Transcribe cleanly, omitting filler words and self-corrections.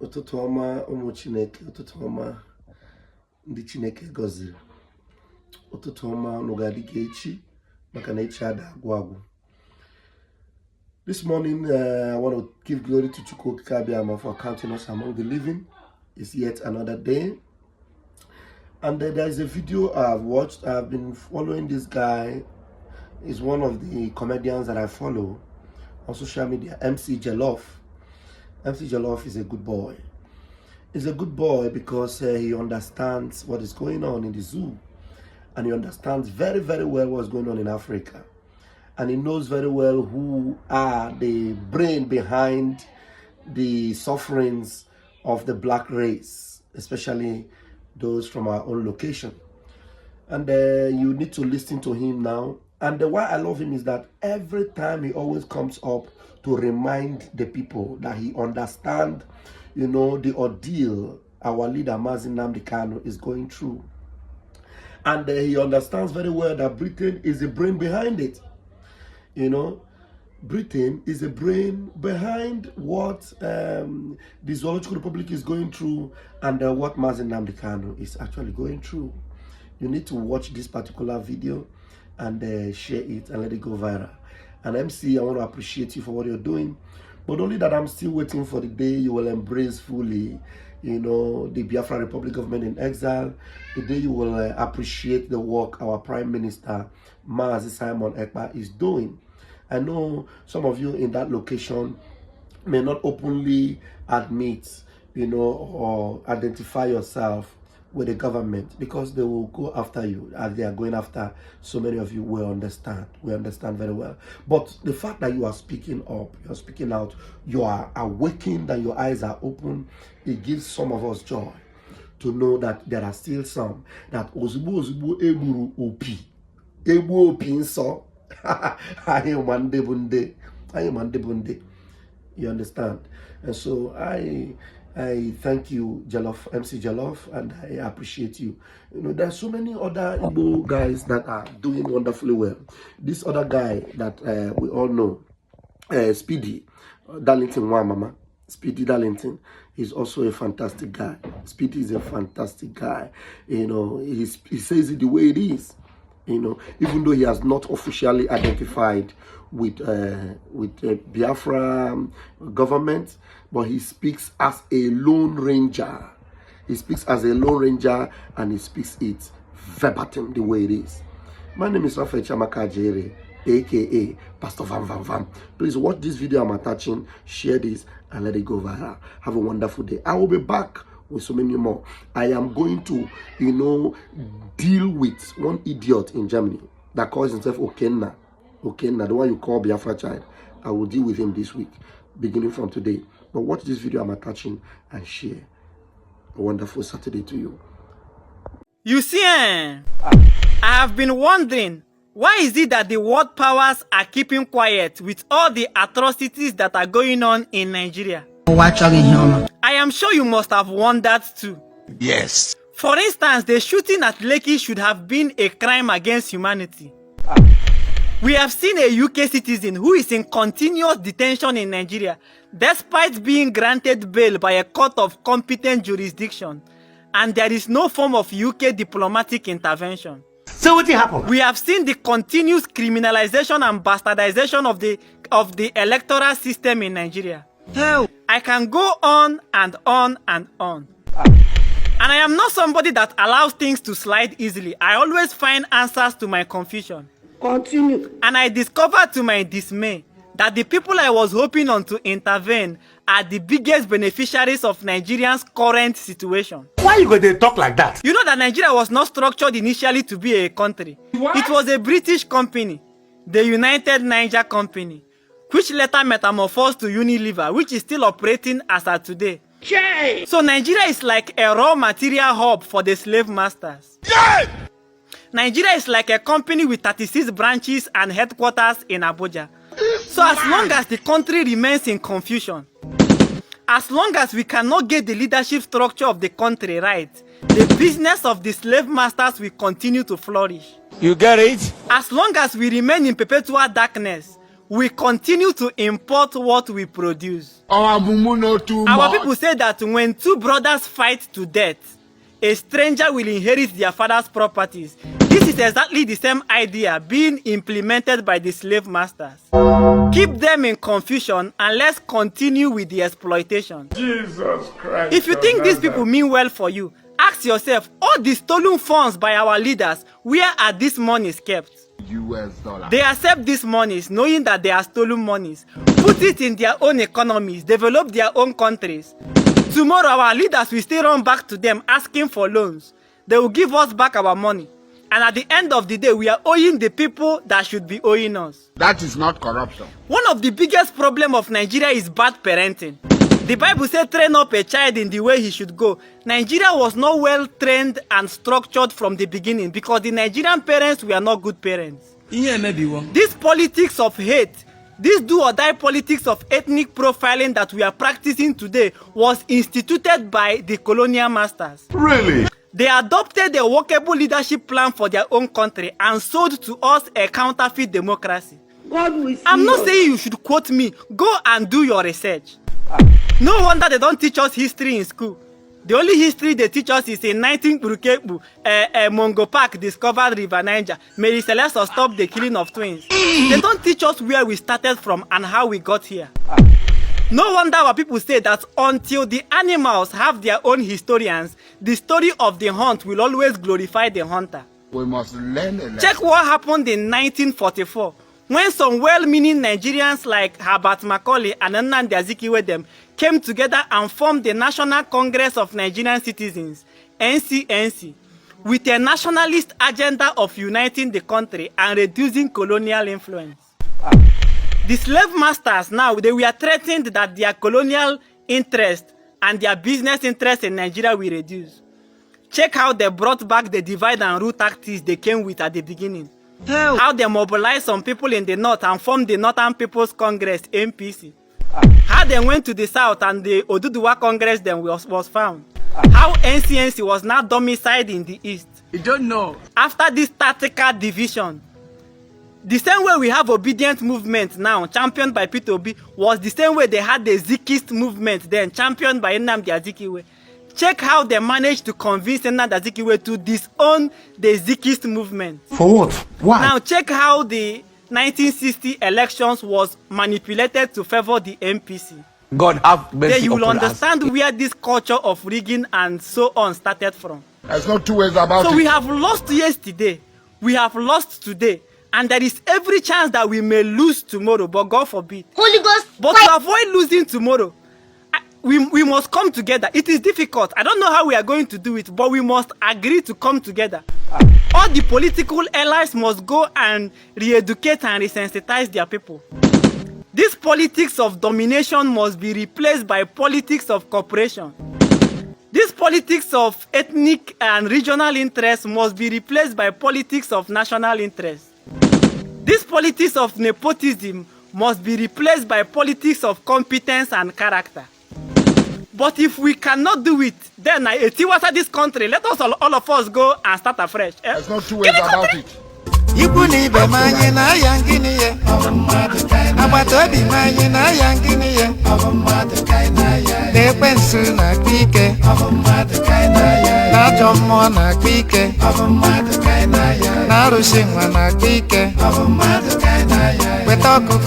Ụtụtụ ọma ụmụ Chineke, ụtụtụ ọma ndị Chineke gọziri. Ụtụtụ ọma unu ga-adị ka echi maka na echi ada agwụ agwụ. This morning I want to give glory to Chukwu Okike Abiama for counting us among the living. It's yet another day. And there is a video I've watched. I've been following this guy. He's one of the comedians that I follow on social media, MC Jellof. MC Jellof is a good boy. He's a good boy because he understands what is going on in the zoo. And he understands very, very well what's going on in Africa. And he knows very well who are the brain behind the sufferings of the black race, especially those from our own location. And you need to listen to him now. And why I love him is that every time he always comes up to remind the people that he understands, you know, the ordeal our leader Mazi Nnamdi Kanu is going through. And he understands very well that Britain is the brain behind it. You know, Britain is the brain behind what the Zoological Republic is going through and what Mazi Nnamdi Kanu is actually going through. You need to watch this particular video and share it and let it go viral. And MC, I want to appreciate you for what you're doing, but only that I'm still waiting for the day you will embrace fully, you know, the Biafran Republic government in exile, the day you will appreciate the work our Prime Minister, Mazi Simon Ekpa, is doing. I know some of you in that location may not openly admit, you know, or identify yourself with the government because they will go after you as they are going after so many of you. Will understand. We understand very well. But the fact that you are speaking up, you are speaking out, you are awakened and your eyes are open, it gives some of us joy to know that there are still some that ozubu eburu opi inso. You understand? And so I thank you, Jellof, MC Jellof, and I appreciate you. You know, there are so many other Igbo guys that are doing wonderfully well. This other guy that we all know, Speedy Darlington Mama, Speedy Darlington, is also a fantastic guy. Speedy is a fantastic guy. You know, he says it the way it is. You know, even though he has not officially identified with Biafran government, but he speaks as a lone ranger. He speaks as a lone ranger and he speaks it verbatim the way it is. My name is Rafael Chamaka Jere, aka Pastor Van Van Van. Please watch this video I'm attaching, share this, and let it go viral. Have a wonderful day. I will be back with so many more. I am going to, you know, deal with one idiot in Germany that calls himself Okenna, the one you call Biafra child. I will deal with him this week, beginning from today. But watch this video I'm attaching and share. A wonderful Saturday to you. You see, I have been wondering, why is it that the world powers are keeping quiet with all the atrocities that are going on in Nigeria? I am sure you must have wondered too. Yes. For instance, the shooting at Lekki should have been a crime against humanity. We have seen a UK citizen who is in continuous detention in Nigeria, despite being granted bail by a court of competent jurisdiction, and there is no form of UK diplomatic intervention. So what happened? We have seen the continuous criminalization and bastardization of the electoral system in Nigeria. Hell. I can go on and on and on. And I am not somebody that allows things to slide easily. I always find answers to my confusion. Continue. And I discovered to my dismay that the people I was hoping on to intervene are the biggest beneficiaries of Nigeria's current situation. Why you go to talk like that? You know that Nigeria was not structured initially to be a country. What? It was a British company, the United Niger Company, which later metamorphosed to Unilever, which is still operating as of today. Yay! So Nigeria is like a raw material hub for the slave masters. Yay! Nigeria is like a company with 36 branches and headquarters in Abuja. So as long as the country remains in confusion, as long as we cannot get the leadership structure of the country right, the business of the slave masters will continue to flourish. You get it? As long as we remain in perpetual darkness, we continue to import what we produce. Our people say that when two brothers fight to death, a stranger will inherit their father's properties. This is exactly the same idea being implemented by the slave masters. Keep them in confusion and let's continue with the exploitation. Jesus Christ. If you think these people mean well for you, ask yourself, all the stolen funds by our leaders, where are these monies kept? US dollar. They accept these monies knowing that they are stolen monies, put it in their own economies, develop their own countries. Tomorrow our leaders will still run back to them asking for loans. They will give us back our money. And at the end of the day, we are owing the people that should be owing us. That is not corruption. One of the biggest problems of Nigeria is bad parenting. The Bible says train up a child in the way he should go. Nigeria was not well trained and structured from the beginning because the Nigerian parents were not good parents. This politics of hate, this do-or-die politics of ethnic profiling that we are practicing today was instituted by the colonial masters. Really? They adopted a workable leadership plan for their own country and sold to us a counterfeit democracy. I'm not saying you should quote me. Go and do your research. No wonder they don't teach us history in school. The only history they teach us is in 19 Burukebu, Mongo Park discovered River Niger. Mary Celeste stopped the killing of twins. They don't teach us where we started from and how we got here. No wonder our people say that until the animals have their own historians, the story of the hunt will always glorify the hunter. We must learn a lesson. Check what happened in 1944 when some well-meaning Nigerians like Herbert Macaulay and Nnamdi Azikiwe came together and formed the National Congress of Nigerian Citizens, NCNC, with a nationalist agenda of uniting the country and reducing colonial influence. The slave masters now, they were threatened that their colonial interest and their business interest in Nigeria will reduce. Check how they brought back the divide and rule tactics they came with at the beginning. How they mobilized some people in the north and formed the Northern People's Congress, NPC. How they went to the south and the Oduduwa Congress then was found. How NCNC was now domiciled in the east. You don't know. After this tactical division, the same way we have obedient movement now, championed by Peter Obi, was the same way they had the Zikist movement then, championed by Nnamdi Azikiwe. Check how they managed to convince Nnamdi Azikiwe to disown the Zikist movement. For what? Why? Now check how the 1960 elections was manipulated to favor the MPC. God have mercy Then you will upon us. understand where this culture of rigging and so on started from. There's no two ways about it. So we have lost yesterday, we have lost today, and there is every chance that we may lose tomorrow, but God forbid. Holy Ghost. But to avoid losing tomorrow, we must come together. It is difficult. I don't know how we are going to do it, but we must agree to come together. All the political allies must go and re-educate and resensitize their people. This politics of domination must be replaced by politics of cooperation. This politics of ethnic and regional interests must be replaced by politics of national interest. This politics of nepotism must be replaced by politics of competence and character. But if we cannot do it, then this country, let us all of us go and start afresh. There's no two ways about it. Ibunibe manye na yangini ye Abatobi manye na yangini ye Dekwensu na kwike Na jomo na kwike Na rushingwa na kwike Wetoko